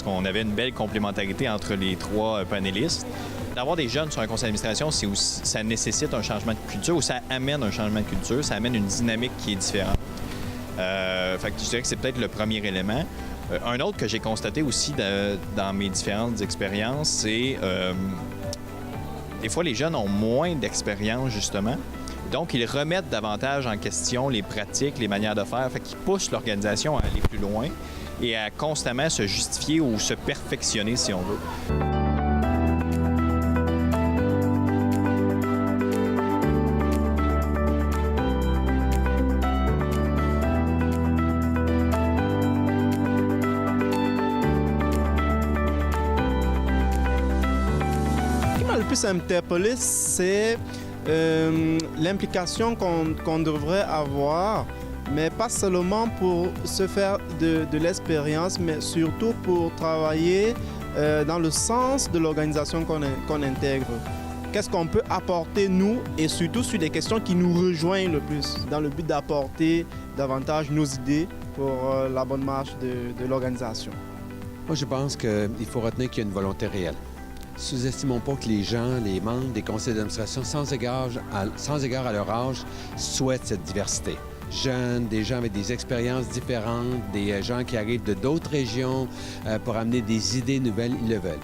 qu'on avait une belle complémentarité entre les trois panélistes. D'avoir des jeunes sur un conseil d'administration, ça nécessite un changement de culture ou ça amène un changement de culture, ça amène une dynamique qui est différente. Fait que je dirais que c'est peut-être le premier élément. Un autre que j'ai constaté aussi dans mes différentes expériences, c'est des fois les jeunes ont moins d'expérience justement. Donc, ils remettent davantage en question les pratiques, les manières de faire, fait qu'ils poussent l'organisation à aller plus loin et à constamment se justifier ou se perfectionner, si on veut. Ce qui m'a le plus interpellé, c'est l'implication qu'on devrait avoir, mais pas seulement pour se faire de l'expérience, mais surtout pour travailler dans le sens de l'organisation qu'on intègre. Qu'est-ce qu'on peut apporter, nous, et surtout sur des questions qui nous rejoignent le plus, dans le but d'apporter davantage nos idées pour la bonne marche de l'organisation. Moi, je pense qu'il faut retenir qu'il y a une volonté réelle. Sous-estimons pas que les gens, les membres des conseils d'administration, sans égard à leur âge, souhaitent cette diversité. Jeunes, des gens avec des expériences différentes, des gens qui arrivent de d'autres régions pour amener des idées nouvelles, ils le veulent.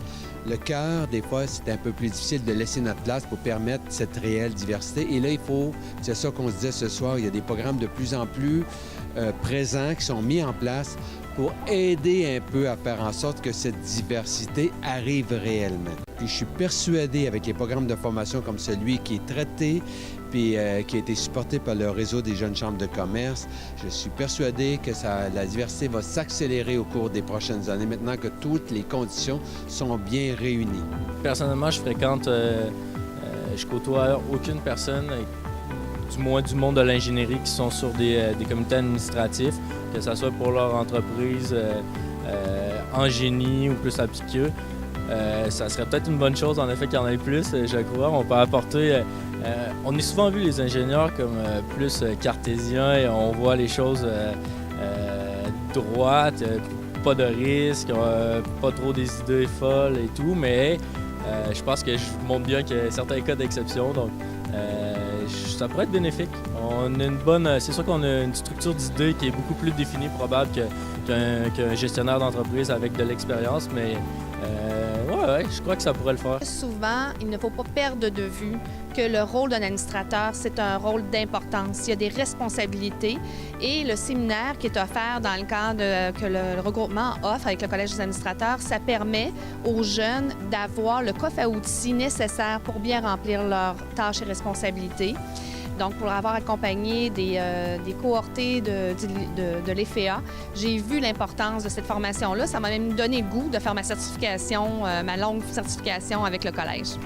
Le cœur, des fois, c'est un peu plus difficile de laisser notre place pour permettre cette réelle diversité. Et là, c'est ça qu'on se disait ce soir, il y a des programmes de plus en plus présents qui sont mis en place pour aider un peu à faire en sorte que cette diversité arrive réellement. Puis je suis persuadé, avec les programmes de formation comme celui qui est traité, puis qui a été supporté par le réseau des jeunes chambres de commerce, je suis persuadé que la diversité va s'accélérer au cours des prochaines années, maintenant que toutes les conditions sont bien réunies. Personnellement, je côtoie aucune personne, du moins du monde de l'ingénierie, qui sont sur des comités administratifs, que ce soit pour leur entreprise en génie ou plus appliquée. Ça serait peut-être une bonne chose, en effet, qu'il y en ait plus, je crois. On peut apporter... on est souvent vu les ingénieurs comme plus cartésiens et on voit les choses droites, pas de risque, pas trop des idées folles et tout, mais je pense que je montre bien qu'il y a certains cas d'exception, donc ça pourrait être bénéfique. C'est sûr qu'on a une structure d'idées qui est beaucoup plus définie, probable qu'un gestionnaire d'entreprise avec de l'expérience, mais ouais, je crois que ça pourrait le faire. Souvent, il ne faut pas perdre de vue que le rôle d'un administrateur, c'est un rôle d'importance. Il y a des responsabilités et le séminaire qui est offert dans le cadre que le regroupement offre avec le Collège des administrateurs, ça permet aux jeunes d'avoir le coffre à outils nécessaire pour bien remplir leurs tâches et responsabilités. Donc, pour avoir accompagné des cohortés de l'EFEA, j'ai vu l'importance de cette formation-là. Ça m'a même donné le goût de faire ma certification, ma longue certification avec le collège.